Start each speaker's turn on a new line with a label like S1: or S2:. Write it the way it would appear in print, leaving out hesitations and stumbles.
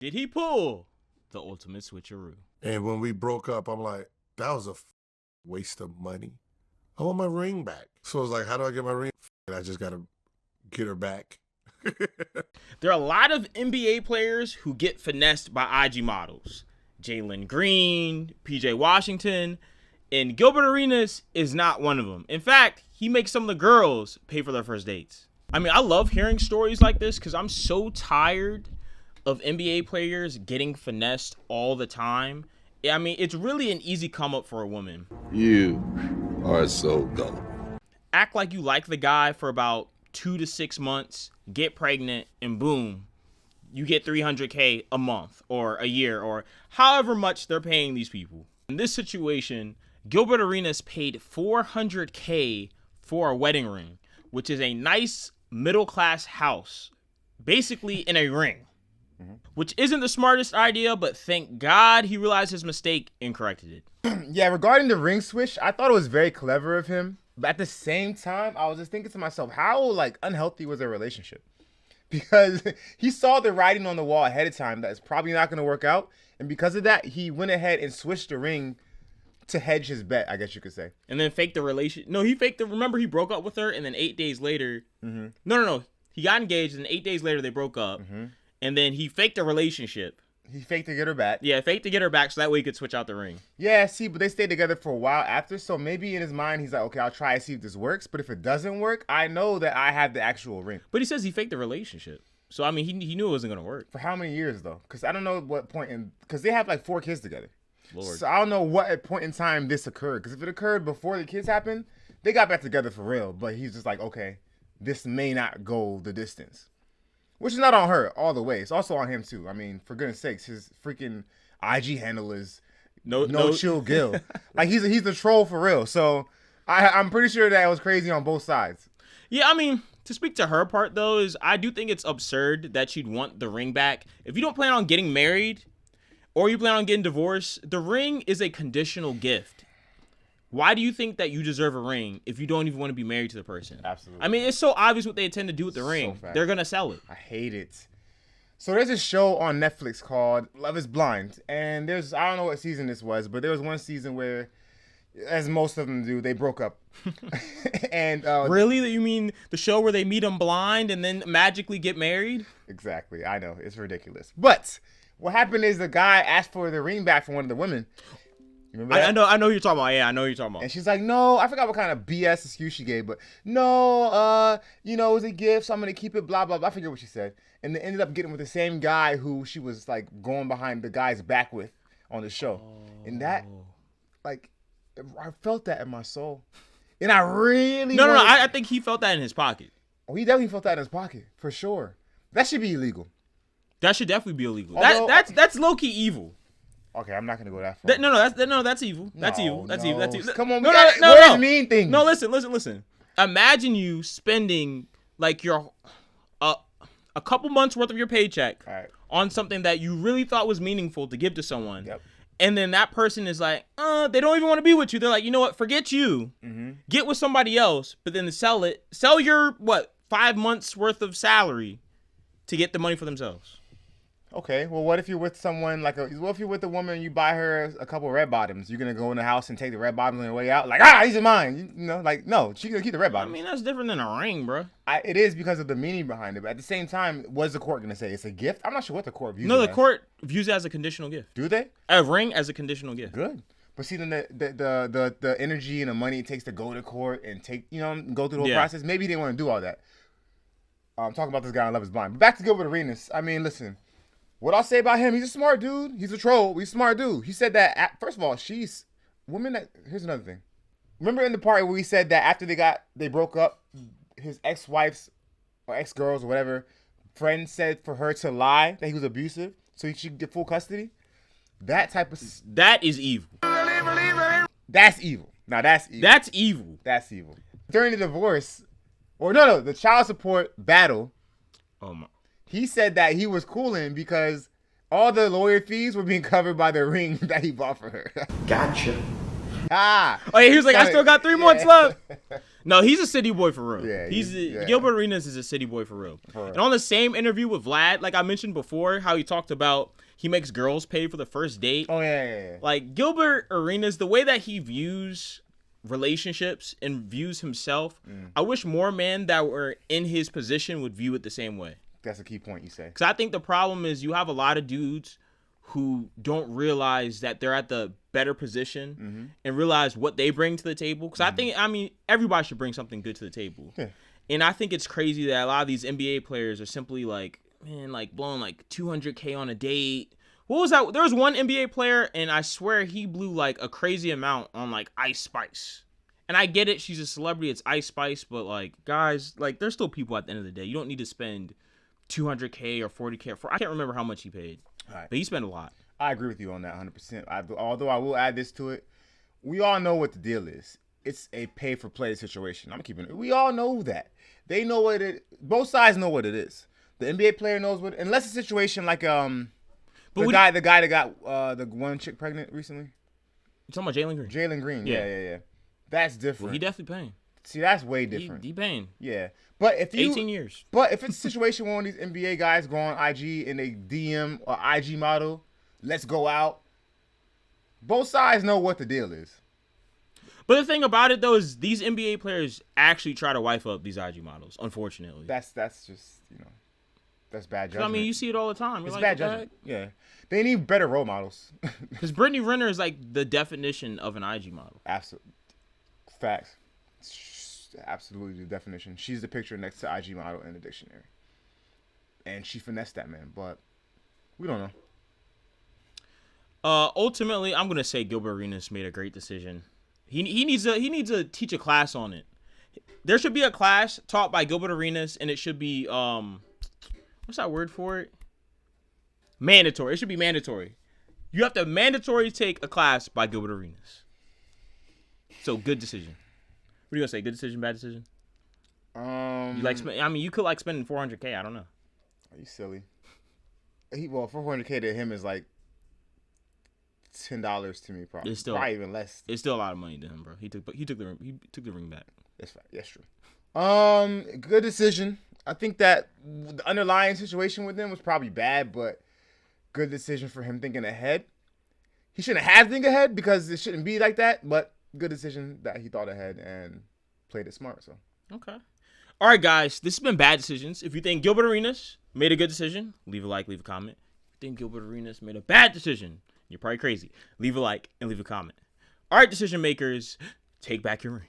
S1: Did he pull the ultimate switcheroo?
S2: And when we broke up, I'm like, that was a waste of money. I want my ring back. So I was like, how do I get my ring? I just got to get her back.
S1: There are a lot of NBA players who get finessed by IG models. Jalen Green, PJ Washington, and Gilbert Arenas is not one of them. In fact, he makes some of the girls pay for their first dates. I mean, I love hearing stories like this because I'm so tired of NBA players getting finessed all the time. I mean, it's really an easy come up for a woman.
S3: You are so dumb.
S1: Act like you like the guy for about 2 to 6 months, get pregnant, and boom, you get $300K a month or a year or however much they're paying these people. In this situation, Gilbert Arenas paid $400K for a wedding ring, which is a nice middle-class house, basically in a ring, which isn't the smartest idea, but thank God he realized his mistake and corrected it.
S4: Yeah, regarding the ring switch, I thought it was very clever of him. But at the same time, I was just thinking to myself, how like unhealthy was their relationship? Because he saw the writing on the wall ahead of time that it's probably not going to work out. And because of that, he went ahead and switched the ring to hedge his bet, I guess you could say.
S1: And then faked the relation. No, he faked the. Remember, he broke up with her, and then 8 days later. No. He got engaged, and 8 days later they broke up. And then he faked a relationship.
S4: He faked to get her back.
S1: Yeah, faked to get her back so that way he could switch out the ring.
S4: Yeah, see, but they stayed together for a while after. So maybe in his mind, he's like, okay, I'll try and see if this works. But if it doesn't work, I know that I have the actual ring.
S1: But he says he faked the relationship. So, I mean, he knew it wasn't going to work.
S4: For how many years, though? Because I don't know what point in... Because they have like 4 kids together.
S1: Lord.
S4: So I don't know what point in time this occurred. Because if it occurred before the kids happened, they got back together for real. But he's just like, okay, this may not go the distance. Which is not on her all the way. It's also on him, too. I mean, for goodness sakes, his freaking IG handle is no chill Gil. Like, he's a troll for real. So I'm pretty sure that was crazy on both sides.
S1: Yeah, I mean, to speak to her part, though, is I do think it's absurd that she'd want the ring back. If you don't plan on getting married or you plan on getting divorced, the ring is a conditional gift. Why do you think that you deserve a ring if you don't even want to be married to the person?
S4: Absolutely.
S1: I mean, it's so obvious what they intend to do with the ring.
S4: Fact.
S1: They're going to sell it.
S4: I hate it. So there's a show on Netflix called Love is Blind. And I don't know what season this was, but there was one season where, as most of them do, they broke up. And
S1: Really? You mean the show where they meet them blind and then magically get married?
S4: Exactly. I know. It's ridiculous. But what happened is the guy asked for the ring back from one of the women. You remember that?
S1: I know who you're talking about. Yeah, I know who you're talking about.
S4: And she's like, no, I forgot what kind of BS excuse she gave, but no, it was a gift, so I'm going to keep it, blah, blah, blah. I forget what she said. And they ended up getting with the same guy who she was, like, going behind the guy's back with on the show. And that, like, I felt that in my soul. And I really
S1: No, I think he felt that in his pocket.
S4: Oh, he definitely felt that in his pocket, for sure. That should be illegal.
S1: That should definitely be illegal.
S4: Although,
S1: That's low-key evil.
S4: Okay, I'm not gonna go that far.
S1: That's evil. That's evil. That's evil. That's evil.
S4: Come on,
S1: no.
S4: mean things.
S1: No, listen. Imagine you spending like your a couple months worth of your paycheck on something that you really thought was meaningful to give to someone.
S4: Yep.
S1: And then that person is like, they don't even want to be with you. They're like, you know what? Forget you. Get with somebody else, but then sell your 5 months worth of salary to get the money for themselves.
S4: Okay, well, what if you're with someone what if you're with a woman and you buy her a couple of red bottoms? You're gonna go in the house and take the red bottoms on your way out? Like, these are mine. No, she's gonna keep the red bottoms.
S1: I mean, that's different than a ring, bro.
S4: It is because of the meaning behind it. But at the same time, what's the court gonna say? It's a gift? I'm not sure what the court views it
S1: No, the
S4: as.
S1: court views it as a conditional gift.
S4: Do they?
S1: A ring as a conditional gift.
S4: Good. But see, then the energy and the money it takes to go to court and go through the whole process. Maybe he didn't want to do all that. I'm talking about this guy on Love is Blind. But back to Gilbert Arenas. I mean, listen. What I'll say about him, he's a smart dude. He's a troll. He's a smart dude. He said that, first of all, here's another thing. Remember in the part where we said that after they broke up, his ex-wife's or ex-girls or whatever, friend said for her to lie that he was abusive so he should get full custody? That is evil. That's evil. Now that's evil.
S1: That's evil.
S4: That's evil. During the divorce, the child support battle,
S1: Oh my.
S4: he said that he was cooling because all the lawyer fees were being covered by the ring that he bought for her.
S3: Gotcha.
S1: Oh yeah, he was like, I still got 3 months left. No, he's a city boy for real.
S4: Yeah,
S1: Yeah. Gilbert Arenas is a city boy for real.
S4: For real.
S1: And on the same interview with Vlad, like I mentioned before, how he talked about he makes girls pay for the first date.
S4: Oh yeah.
S1: Like Gilbert Arenas, the way that he views relationships and views himself, I wish more men that were in his position would view it the same way.
S4: That's a key point you say.
S1: Because I think the problem is you have a lot of dudes who don't realize that they're at the better position and realize what they bring to the table. Because I mean, everybody should bring something good to the table.
S4: Yeah.
S1: And I think it's crazy that a lot of these NBA players are simply like, man, like blowing like $200K on a date. What was that? There was one NBA player, and I swear he blew like a crazy amount on like Ice Spice. And I get it, she's a celebrity, it's Ice Spice, but like, guys, like, there's still people at the end of the day. You don't need to spend $200K or $40K. I can't remember how much he paid,
S4: Right.
S1: but he spent a lot.
S4: I agree with you on that 100%. Although I will add this to it, we all know what the deal is. It's a pay-for-play situation. I'm keeping it. We all know that. They know what it. Both sides know what it is. The NBA player knows what. Unless it's a situation like the guy that got the one chick pregnant recently.
S1: You talking about Jalen Green?
S4: Jalen Green. Yeah. That's different.
S1: Well, he definitely paying.
S4: See, that's way different.
S1: He paying.
S4: Yeah, but if you
S1: 18 years.
S4: But if it's a situation where one of these NBA guys go on IG and they DM or IG model, let's go out. Both sides know what the deal is.
S1: But the thing about it though is these NBA players actually try to wife up these IG models. Unfortunately,
S4: that's just that's bad judgment.
S1: I mean, you see it all the time. You're
S4: It's
S1: like,
S4: bad judgment. Yeah, they need better role models.
S1: Because Brittany Renner is like the definition of an IG model.
S4: Absolutely, facts. Absolutely the definition. She's the picture next to IG model in the dictionary, and she finessed that man. But we don't know.
S1: Ultimately, I'm gonna say Gilbert Arenas made a great decision. He needs to teach a class on it. There should be a class taught by Gilbert Arenas, and it should be what's that word for it? Mandatory. It should be mandatory. You have to mandatory take a class by Gilbert Arenas. So good decision. What are you gonna say? Good decision, bad decision? You like? I mean, you could like spending $400K. I don't know.
S4: Are you silly? Well, $400K to him is like $10 to me, probably.
S1: It's still
S4: probably even less.
S1: It's still a lot of money to him, bro. He took the ring back.
S4: That's fact. That's true. Good decision. I think that the underlying situation with him was probably bad, but good decision for him thinking ahead. He shouldn't have to think ahead because it shouldn't be like that, but good decision that he thought ahead and played it smart. So
S1: okay. All right, guys. This has been Bad Decisions. If you think Gilbert Arenas made a good decision, leave a like, leave a comment. If you think Gilbert Arenas made a bad decision, you're probably crazy. Leave a like and leave a comment. All right, decision makers, take back your ring.